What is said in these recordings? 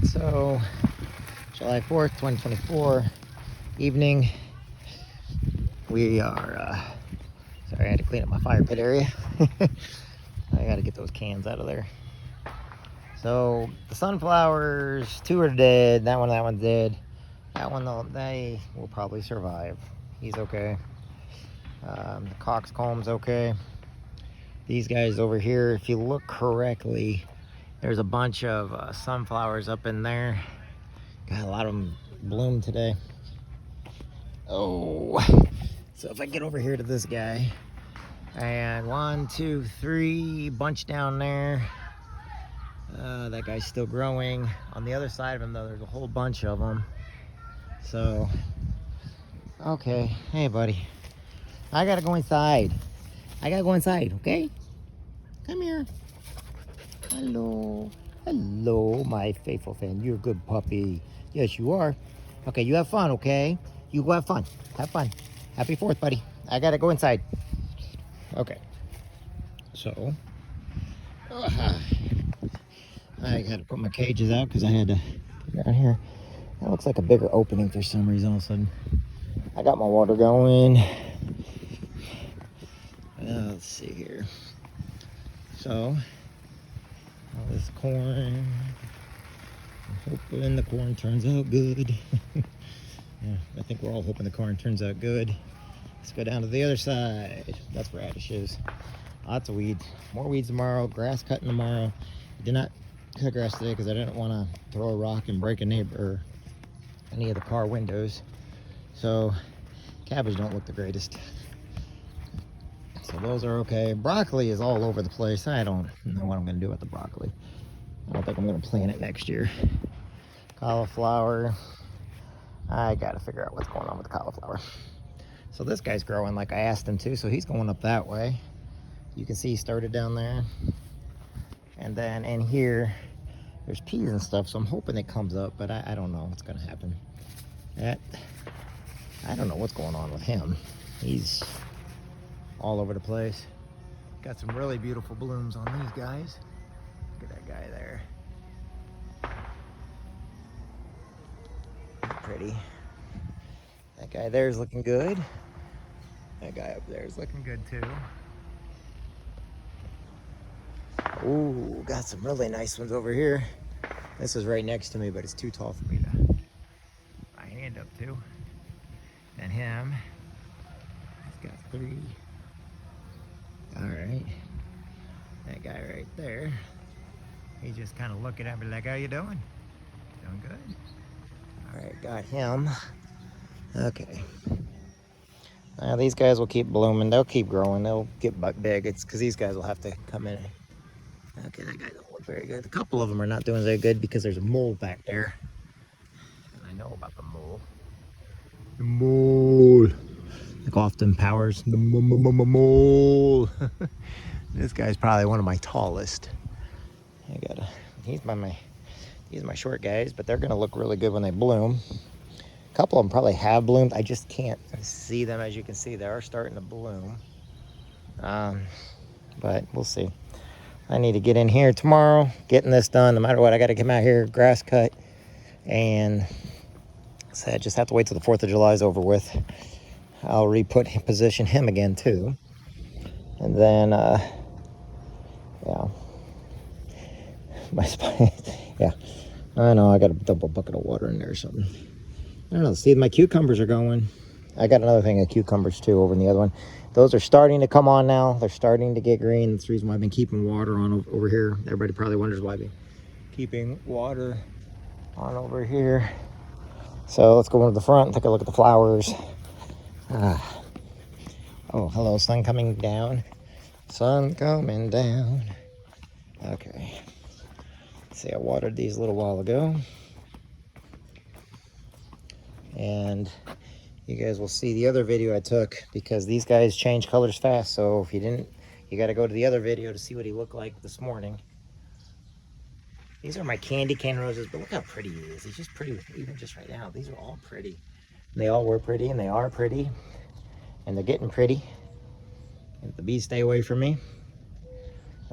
So, July 4th, 2024, evening. We are, sorry, I had to clean up my fire pit area. I gotta get those cans out of there. So, the sunflowers, 2 are dead. That one's dead. That one, though, they will probably survive. He's okay. The coxcomb's okay. These guys over here, if you look correctly, there's a bunch of sunflowers up in there. Got a lot of them bloomed today. Oh, so if I get over here to this guy, and 1, 2, 3, bunch down there. That guy's still growing. On the other side of him, though, there's a whole bunch of them. So, okay, hey, buddy, I gotta go inside. Okay? Come here. Hello, my faithful fan. You're a good puppy. Yes, you are. Okay, you have fun, okay? You go have fun. Have fun. Happy 4th, buddy. I gotta go inside. Okay. So, I gotta put my cages out because I had to get down here. That looks like a bigger opening for some reason all of a sudden. I got my water going. Let's see here. So, all this corn. I'm hoping the corn turns out good. Yeah, I think we're all hoping the corn turns out good. Let's go down to the other side. That's radishes. Lots of weeds. More weeds tomorrow. Grass cutting tomorrow. I did not cut grass today because I didn't want to throw a rock and break a neighbor or any of the car windows. So cabbage don't look the greatest. So those are okay. Broccoli is all over the place. I don't know what I'm going to do with the broccoli. I don't think I'm going to plant it next year. Cauliflower. I got to figure out what's going on with the cauliflower. So this guy's growing like I asked him to, so he's going up that way. You can see he started down there. And then in here, there's peas and stuff, so I'm hoping it comes up, but I don't know what's going to happen. I don't know what's going on with him. He's all over the place. Got some really beautiful blooms on these guys. Look at that guy there. Pretty. That guy there is looking good. That guy up there is looking good too. Ooh, got some really nice ones over here. This is right next to me, but it's too tall for me to put my hand up to. And him. He's got 3. All right. That guy right there. He's just kind of looking at me like, how you doing? Doing good. All right, got him. Okay. Now these guys will keep blooming. They'll keep growing. They'll get big. It's because these guys will have to come in. Okay, that guy don't look very good. A couple of them are not doing very good because there's a mole back there. And I know about the mole. The mole. Like Austin Powers. The mole. This guy's probably one of my tallest. He's my short guys, but they're gonna look really good when they bloom. A couple of them probably have bloomed. I just can't see them. As you can see, they are starting to bloom. But we'll see. I need to get in here tomorrow, getting this done. No matter what, I got to come out here, grass cut, and so I just have to wait till the 4th of July is over with. I'll position him again too, and then yeah, my spine. Yeah, I know. I got to dump a bucket of water in there or something. I don't know. See, my cucumbers are going. I got another thing of cucumbers too over in the other one. Those are starting to come on now. They're starting to get green. That's the reason why I've been keeping water on over here. Everybody probably wonders why I've been keeping water on over here. So let's go into the front and take a look at the flowers. Oh, hello, sun coming down. Sun coming down. Okay. See, I watered these a little while ago. And you guys will see the other video I took because these guys change colors fast. So if you didn't, you got to go to the other video to see what he looked like this morning. These are my candy cane roses, but look how pretty he is. He's just pretty, even just right now. These are all pretty. They all were pretty, and they are pretty, and they're getting pretty. And the bees stay away from me.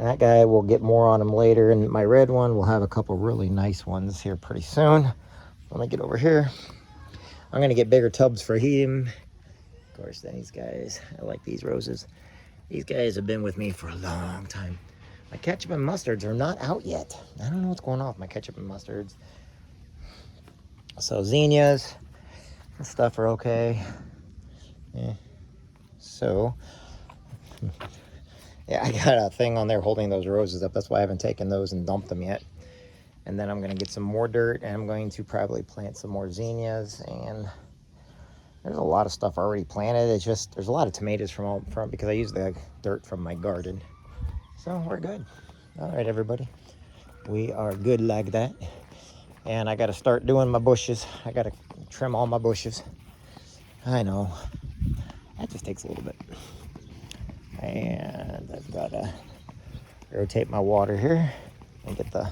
That guy, will get more on him later, and my red one will have a couple really nice ones here pretty soon. When I get over here, I'm gonna get bigger tubs for him. Of course, then these guys, I like these roses. These guys have been with me for a long time. My ketchup and mustards are not out yet. I don't know what's going on with my ketchup and mustards. So zinnias and stuff are okay. Yeah. So, yeah, I got a thing on there holding those roses up. That's why I haven't taken those and dumped them yet. And then I'm going to get some more dirt, and I'm going to probably plant some more zinnias. And there's a lot of stuff already planted. It's just, there's a lot of tomatoes from because I use the dirt from my garden. So we're good. All right, everybody. We are good like that. And I got to start doing my bushes. I got to trim all my bushes. I know. That just takes a little bit. And I've got to rotate my water here and get the,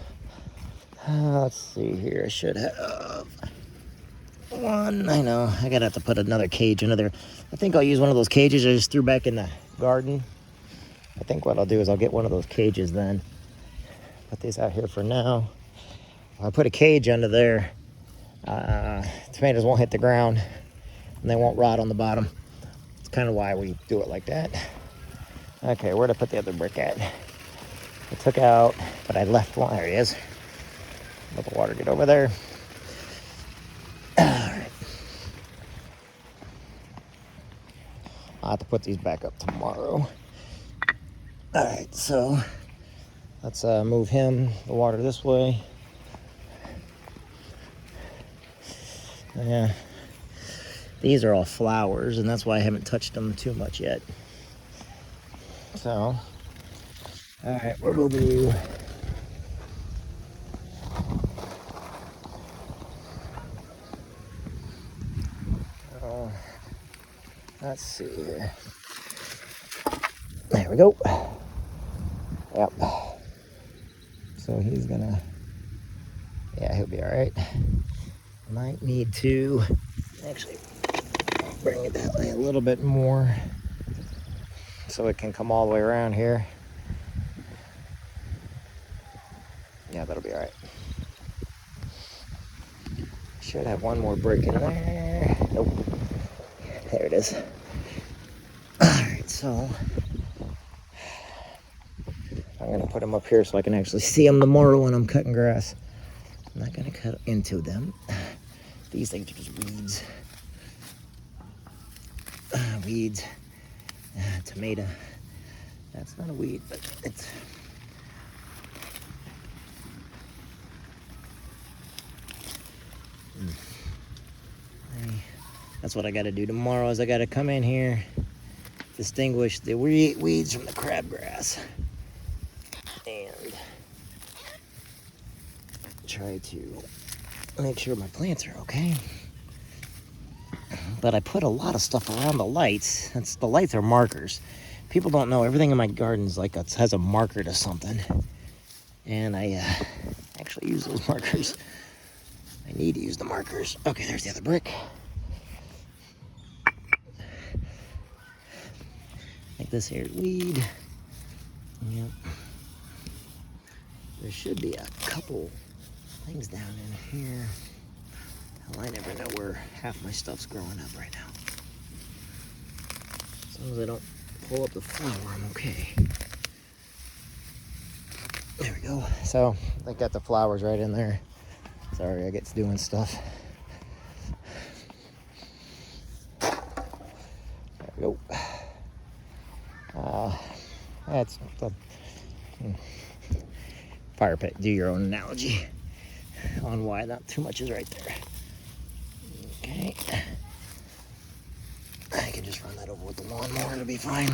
let's see here. I should have one. I know. I got to have to put another cage, I think I'll use one of those cages I just threw back in the garden. I think what I'll do is I'll get one of those cages then. Put these out here for now. If I put a cage under there, tomatoes won't hit the ground and they won't rot on the bottom. It's kind of why we do it like that. Okay, where'd I put the other brick at? I took out, but I left one. There he is. Let the water get over there. All right. I'll have to put these back up tomorrow. All right, so let's move the water this way. Yeah, these are all flowers, and that's why I haven't touched them too much yet. So, all right, we're moving you. Let's see here. There we go. Yep. So he's gonna, yeah, he'll be all right. Might need to actually bring it that way a little bit more so it can come all the way around here. Yeah, that'll be all right. Should have one more brick in there. Nope. There it is. All right, so I'm gonna put them up here so I can actually see them tomorrow when I'm cutting grass. I'm not gonna cut into them. These things are just weeds. Weeds. Tomato. That's not a weed, but it's... That's what I gotta do tomorrow is I gotta come in here, distinguish the weeds from the crabgrass, and try to make sure my plants are okay. But I put a lot of stuff around the lights. The lights are markers. People don't know everything in my garden is like has a marker to something, and I actually use those markers. I need to use the markers. Okay, there's the other brick. Like this here weed. Yep. There should be a couple things down in here. Hell, I never know where half my stuff's growing up right now. As long as I don't pull up the flower, I'm okay. There we go. So I got the flowers right in there. Sorry, I get to doing stuff. There we go. That's the fire pit. Do your own analogy on why not too much is right there. Okay. I can just run that over with the lawnmower, it'll be fine.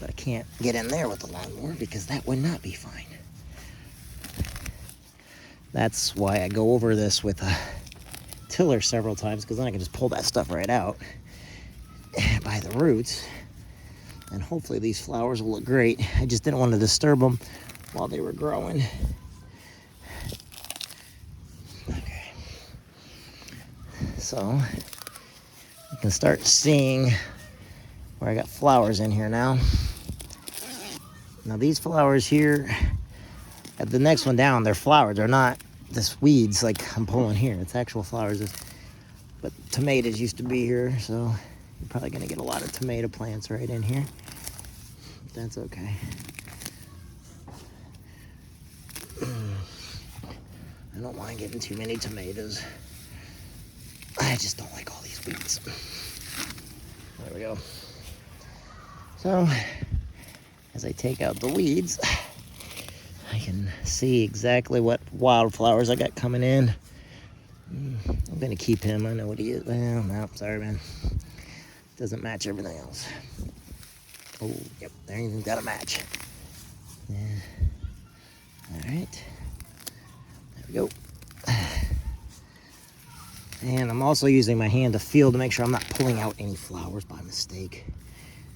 But I can't get in there with the lawnmower because that would not be fine. That's why I go over this with a tiller several times, because then I can just pull that stuff right out by the roots. And hopefully these flowers will look great. I just didn't want to disturb them while they were growing. Okay. So you can start seeing where I got flowers in here now. Now these flowers here, at the next one down, they're flowers. They're not this weeds like I'm pulling here. It's actual flowers. But tomatoes used to be here, so you're probably gonna get a lot of tomato plants right in here. That's okay. I don't mind getting too many tomatoes. I just don't like all these weeds. There we go. So, as I take out the weeds, I can see exactly what wildflowers I got coming in. I'm gonna keep him. I know what he is. Well, no, sorry, man. Doesn't match everything else. Oh, yep, there you got a match. Yeah. All right. There we go. And I'm also using my hand to feel to make sure I'm not pulling out any flowers by mistake.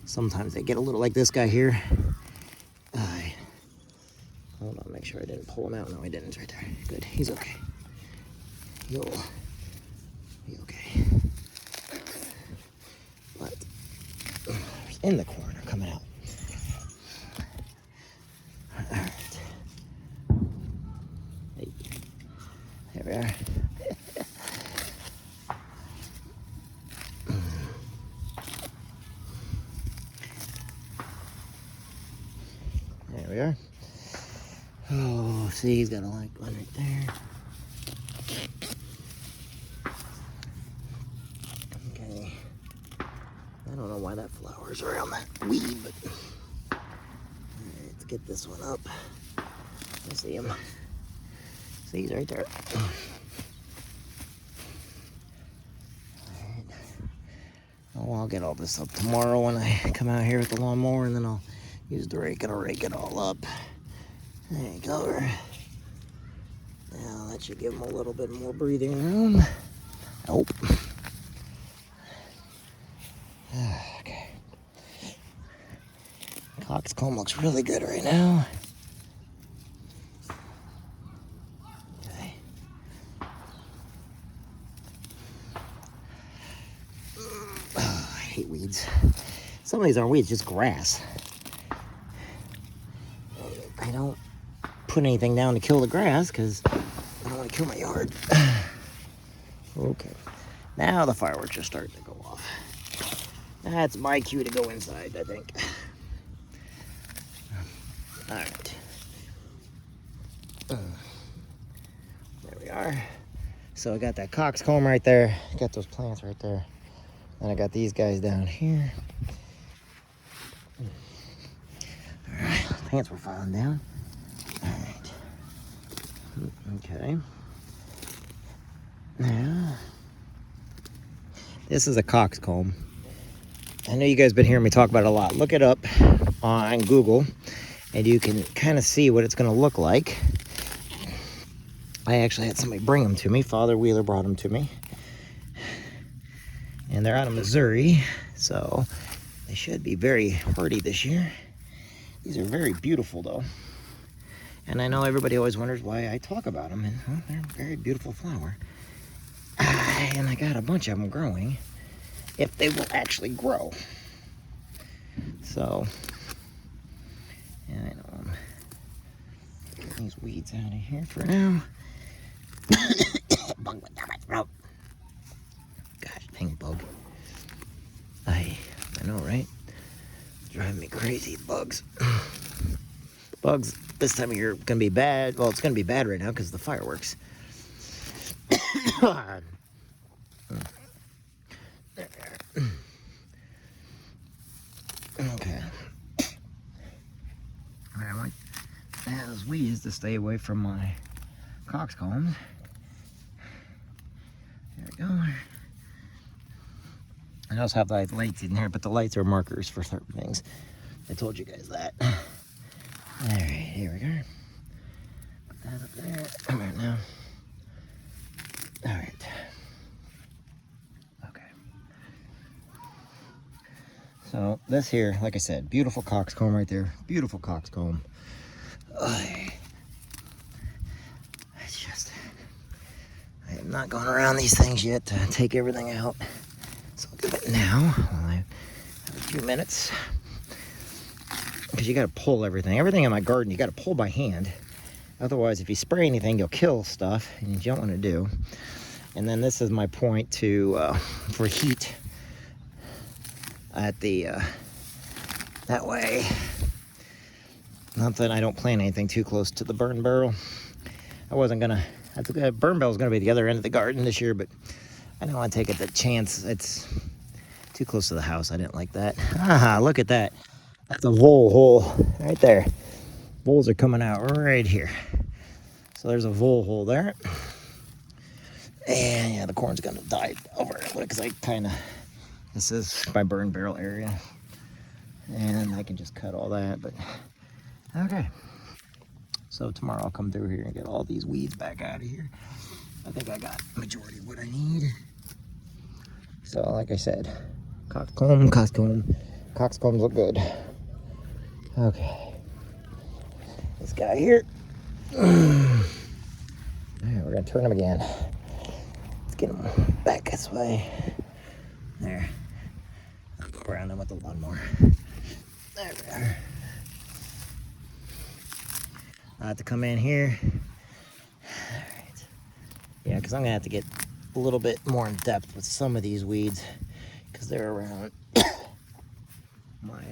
Sometimes they get a little like this guy here. Hold on, make sure I didn't pull him out. No, I didn't. It's right there. Good. He's okay. He'll be okay. But in the corner, coming out. All right. Hey. There we are. There we are. Oh, see, he's got a light one right there. Okay. I don't know why that flower's around that weed, but all right, let's get this one up. I see him. See, he's right there. All right. Oh, I'll get all this up tomorrow when I come out here with the lawnmower, and then I'll use the rake and rake it all up. There you go. Now that should give him a little bit more breathing room. Nope. Okay. Coxcomb looks really good right now. Okay. Oh, I hate weeds. Some of these aren't weeds, just grass. I don't put anything down to kill the grass because I don't want to kill my yard. Okay, now the fireworks are starting to go off. That's my cue to go inside, I think. All right. There we are. So I got that coxcomb right there. Got those plants right there. And I got these guys down here. All right, plants were falling down. All right. Okay. Now, this is a coxcomb. I know you guys have been hearing me talk about it a lot. Look it up on Google, and you can kind of see what it's going to look like. I actually had somebody bring them to me. Father Wheeler brought them to me. And they're out of Missouri, so they should be very hardy this year. These are very beautiful, though. And I know everybody always wonders why I talk about them, and well, they're a very beautiful flower. And I got a bunch of them growing, if they will actually grow. So, yeah, I know I'm getting these weeds out of here for now. Bug went down my throat. Gosh, dang bug. I know, right? Driving me crazy, bugs. Bugs this time of year gonna be bad. Well, it's gonna be bad right now because of the fireworks. Okay. I want those weeds to stay away from my coxcombs. There we go. I also have the lights in here, but the lights are markers for certain things. I told you guys that. All right, here we go. Put that up there. Come here now. All right. Okay. So this here, like I said, beautiful coxcomb right there. Beautiful coxcomb. It's just, I am not going around these things yet to take everything out. So I'll do it now while I have a few minutes. because you got to pull everything. Everything in my garden, you got to pull by hand. Otherwise, if you spray anything, you'll kill stuff, and you don't want to do. And then this is my point to for heat at the that way. Not that I don't plant anything too close to the burn barrel. I wasn't gonna. The burn barrel is gonna be the other end of the garden this year, but I don't want to take it the chance. It's too close to the house. I didn't like that. Ah, look at that. That's a vole hole right there. Voles are coming out right here. So there's a vole hole there. And yeah, the corn's gonna die over it. Look, because this is my burn barrel area. And I can just cut all that, but okay. So tomorrow I'll come through here and get all these weeds back out of here. I think I got the majority of what I need. So like I said, coxcombs look good. Okay. This guy here. All right, we're gonna turn him again. Let's get him back this way. There. I'll go around him with the lawnmower. There we are. I'll have to come in here. All right. Yeah, because I'm gonna have to get a little bit more in depth with some of these weeds because they're around my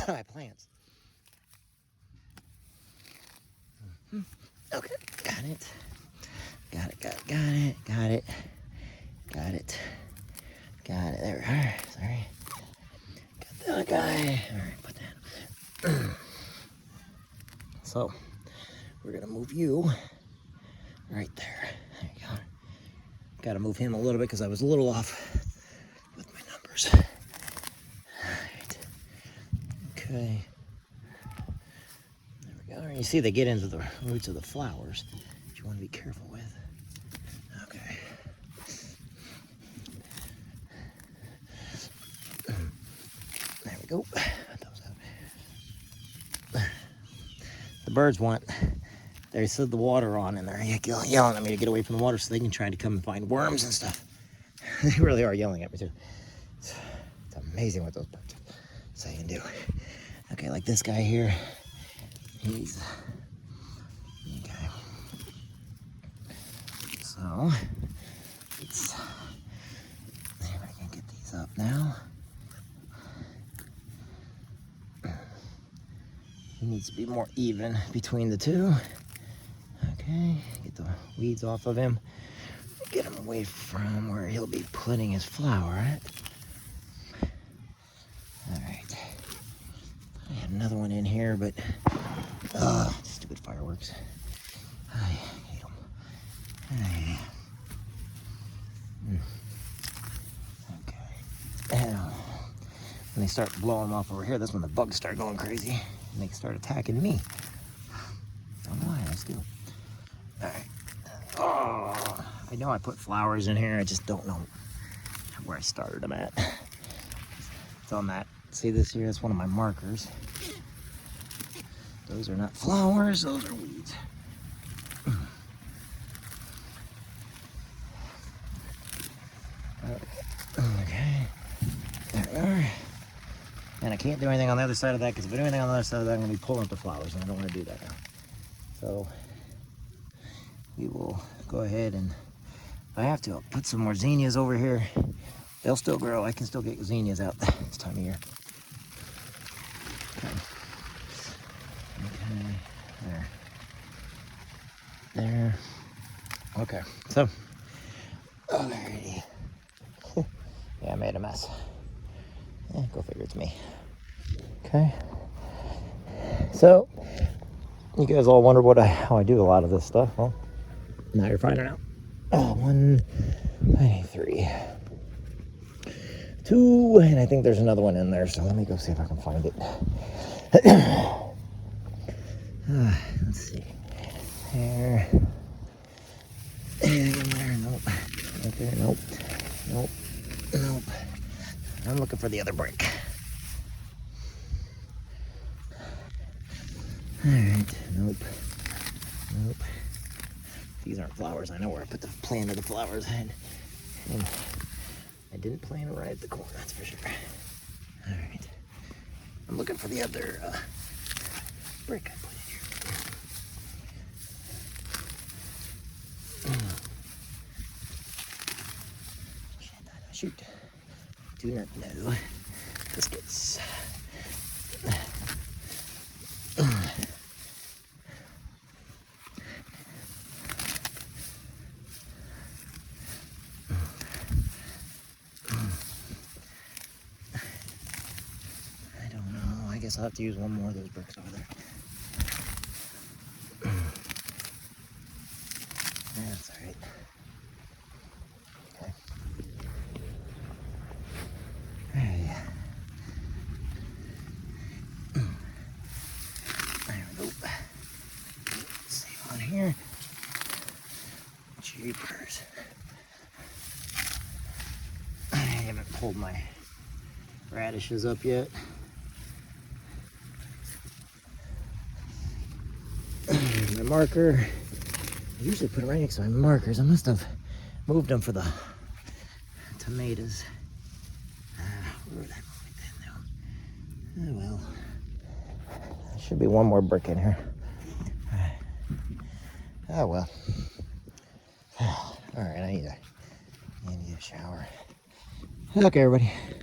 my plants. Okay, got it. Got it. There we are. Sorry. Got the other guy. All right, put that. So, we're gonna move you right there. There you go. Gotta move him a little bit because I was a little off with my numbers. All right. Okay. There we go. And you see they get into the roots of the flowers, which you want to be careful with. Okay. There we go. The birds they set the water on and they're yelling at me to get away from the water so they can try to come and find worms and stuff. They really are yelling at me too. It's amazing what those birds say and do. Okay, like this guy here, he's okay. So it's there. I can get these up now. He needs to be more even between the two. Okay, get the weeds off of him. Get him away from where he'll be putting his flower at. All right. I had another one in here, but stupid fireworks. I hate them. Okay. Now, when they start blowing them off over here, that's when the bugs start going crazy and they start attacking me. Don't know why, I just do. All right. Oh, I know I put flowers in here. I just don't know where I started them at. It's on that. See this here? That's one of my markers. Those are not flowers. Those are weeds. Okay. There we are. And I can't do anything on the other side of that because if I do anything on the other side of that, I'm going to be pulling up the flowers, and I don't want to do that now. So we will go ahead and, if I have to, I'll put some more zinnias over here. They'll still grow. I can still get zinnias out this time of year. Okay. There. Okay. So, alrighty. Yeah, I made a mess. Yeah, go figure, it's me. Okay. So, you guys all wonder how I do a lot of this stuff. Well, now you're finding out. 193. 2, and I think there's another one in there, so let me go see if I can find it. Let's see. There. Anything in there? Nope. Right there? Nope. I'm looking for the other brick. Alright, nope. These aren't flowers. I know where I put the plant of the flowers in. And I didn't plant it right at the corner, that's for sure. Alright. I'm looking for the other brick I put in here. Shoot. Do not know. Biscuits. I don't know. I guess I'll have to use one more of those bricks over there. That's all right. Okay. Hey. There we go. Let's see on here. Jeepers. I haven't pulled my radishes up yet. My marker. I usually put it right next to my markers. I must have moved them for the tomatoes. Where did I move it then? Oh well. There should be one more brick in here. Oh well. All right, I need a shower. Okay, everybody.